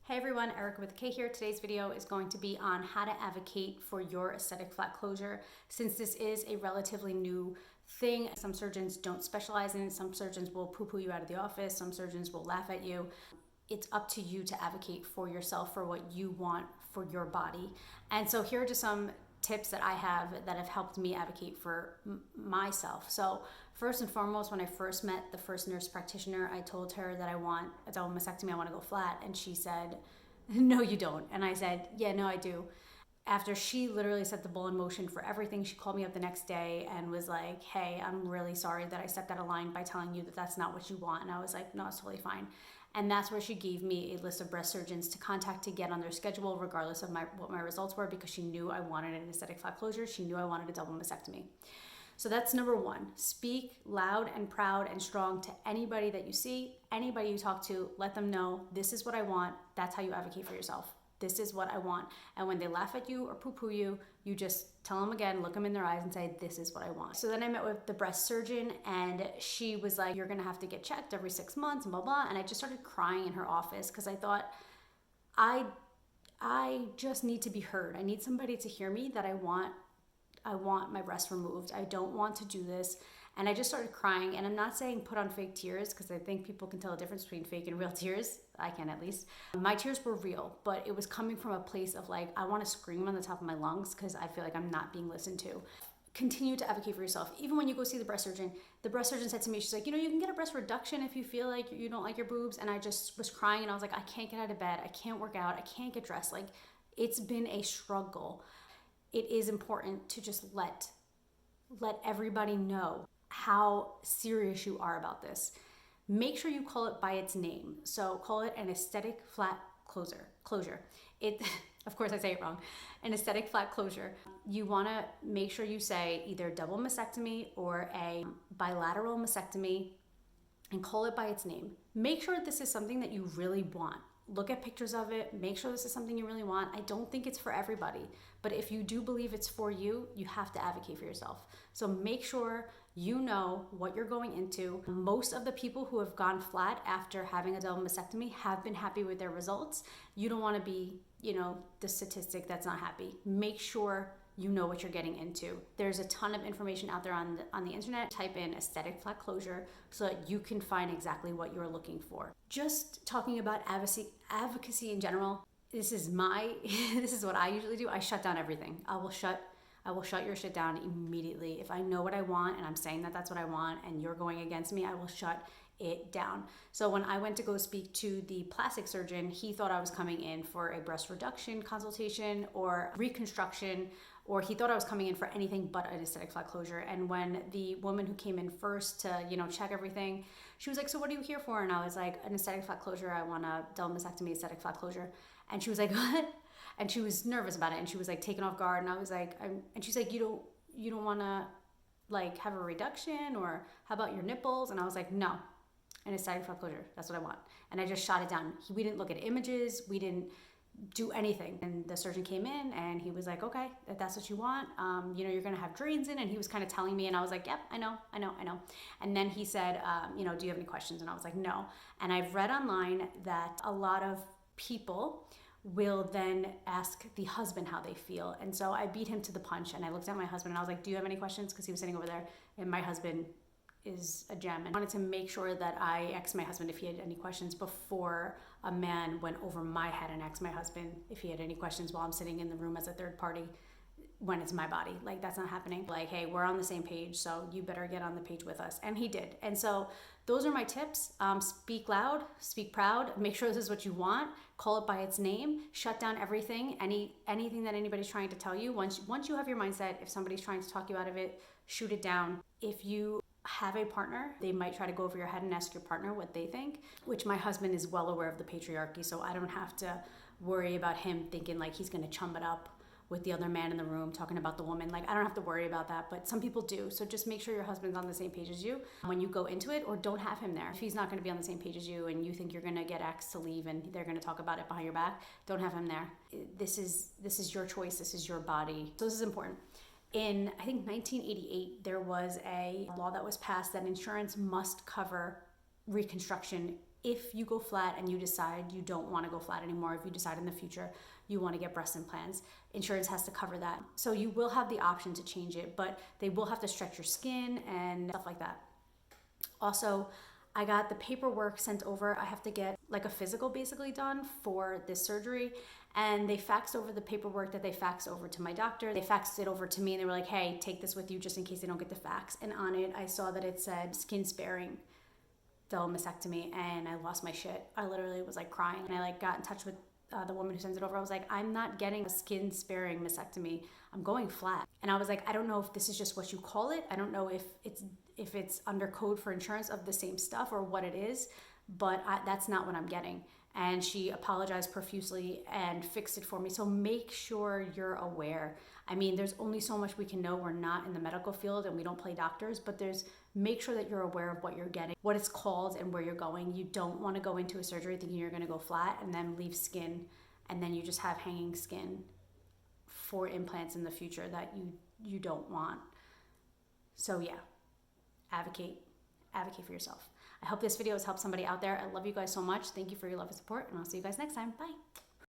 Hey everyone, Erica with K here. Today's video is going to be on how to advocate for your aesthetic flat closure. Since this is a relatively new thing, some surgeons don't specialize in it. Some surgeons will poo-poo you out of the office. Some surgeons will laugh at you. It's up to you to advocate for yourself, for what you want for your body. And so here are just some tips that I have that have helped me advocate for myself. So first and foremost, when I first met the first nurse practitioner, I told her that I want a double mastectomy, I want to go flat. And she said, no, you don't. And I said, yeah, no, I do. After she literally set the ball in motion for everything, she called me up the next day and was like, hey, I'm really sorry that I stepped out of line by telling you that that's not what you want. And I was like, no, it's totally fine. And that's where she gave me a list of breast surgeons to contact to get on their schedule, regardless of what my results were, because she knew I wanted an aesthetic flat closure. She knew I wanted a double mastectomy. So that's number one. Speak loud and proud and strong to anybody that you see, anybody you talk to. Let them know, this is what I want. That's how you advocate for yourself. This is what I want. And when they laugh at you or poo-poo you, you just tell them again, look them in their eyes and say, this is what I want. So then I met with the breast surgeon and she was like, you're gonna have to get checked every 6 months and blah, blah. And I just started crying in her office because I thought, I just need to be heard. I need somebody to hear me that I want my breast removed. I don't want to do this. And I just started crying, and I'm not saying put on fake tears because I think people can tell the difference between fake and real tears. I can, at least. My tears were real, but it was coming from a place of like, I want to scream on the top of my lungs because I feel like I'm not being listened to. Continue to advocate for yourself. Even when you go see the breast surgeon said to me, she's like, you know, you can get a breast reduction if you feel like you don't like your boobs. And I just was crying and I was like, I can't get out of bed. I can't work out. I can't get dressed. Like, it's been a struggle. It is important to just let everybody know how serious you are about this. Make sure you call it by its name. So call it an aesthetic flat closure. Of course I say it wrong. An aesthetic flat closure. You want to make sure you say either double mastectomy or a bilateral mastectomy and call it by its name. Make sure this is something that you really want. Look at pictures of it. Make sure this is something you really want. I don't think it's for everybody, but if you do believe it's for you, you have to advocate for yourself. So make sure you know what you're going into. Most of the people who have gone flat after having a double mastectomy have been happy with their results. You don't want to be, the statistic that's not happy. Make sure you know what you're getting into. There's a ton of information out there on the internet. Type in aesthetic flat closure so that you can find exactly what you're looking for. Just talking about advocacy in general, this is what I usually do. I shut down everything. I will shut your shit down immediately. If I know what I want and I'm saying that that's what I want and you're going against me, I will shut it down. So when I went to go speak to the plastic surgeon, he thought I was coming in for a breast reduction consultation or reconstruction, or he thought I was coming in for anything but an aesthetic flat closure. And when the woman who came in first to, check everything, she was like, so what are you here for? And I was like, an aesthetic flat closure. I want a double mastectomy aesthetic flat closure. And she was like, what? And she was nervous about it. And she was like taken off guard. And I was like, and she's like, you don't want to like have a reduction, or how about your nipples? And I was like, no, an aesthetic flat closure. That's what I want. And I just shot it down. We didn't look at images. We didn't do anything. And the surgeon came in and he was like, okay, if that's what you want, you're going to have drains in. And he was kind of telling me, and I was like, yep, I know. And then he said, do you have any questions? And I was like, no. And I've read online that a lot of people will then ask the husband how they feel. And so I beat him to the punch, and I looked at my husband and I was like, do you have any questions? Because he was sitting over there, and my husband is a gem. And I wanted to make sure that I asked my husband if he had any questions before a man went over my head and asked my husband if he had any questions while I'm sitting in the room as a third party when it's my body. Like, that's not happening. Like, hey, we're on the same page, so you better get on the page with us. And he did. And so those are my tips. Speak loud, speak proud, make sure this is what you want, call it by its name, shut down everything, anything that anybody's trying to tell you. Once you have your mindset, if somebody's trying to talk you out of it, shoot it down. If you have a partner, they might try to go over your head and ask your partner what they think, which my husband is well aware of the patriarchy, so I don't have to worry about him thinking like he's gonna chum it up with the other man in the room talking about the woman. Like, I don't have to worry about that, but some people do. So just make sure your husband's on the same page as you when you go into it, or don't have him there. If he's not gonna be on the same page as you and you think you're gonna get X to leave and they're gonna talk about it behind your back, don't have him there. This is your choice, this is your body. So this is important. In, I think, 1988, there was a law that was passed that insurance must cover reconstruction if you go flat and you decide you don't want to go flat anymore, if you decide in the future you want to get breast implants, insurance has to cover that. So you will have the option to change it, but they will have to stretch your skin and stuff like that. Also, I got the paperwork sent over. I have to get like a physical basically done for this surgery, and they faxed over the paperwork that they faxed over to my doctor. They faxed it over to me and they were like, hey, take this with you just in case they don't get the fax. And on it, I saw that it said skin sparing double mastectomy, and I lost my shit. I literally was like crying, and I like got in touch with the woman who sends it over. I was like, I'm not getting a skin sparing mastectomy. I'm going flat. And I was like, I don't know if this is just what you call it. I don't know if it's under code for insurance of the same stuff or what it is, but that's not what I'm getting. And she apologized profusely and fixed it for me. So make sure you're aware. I mean, there's only so much we can know. We're not in the medical field and we don't play doctors, but make sure that you're aware of what you're getting, what it's called, and where you're going. You don't want to go into a surgery thinking you're going to go flat and then leave skin, and then you just have hanging skin for implants in the future that you don't want. So yeah, advocate for yourself. I hope this video has helped somebody out there. I love you guys so much. Thank you for your love and support, and I'll see you guys next time. Bye.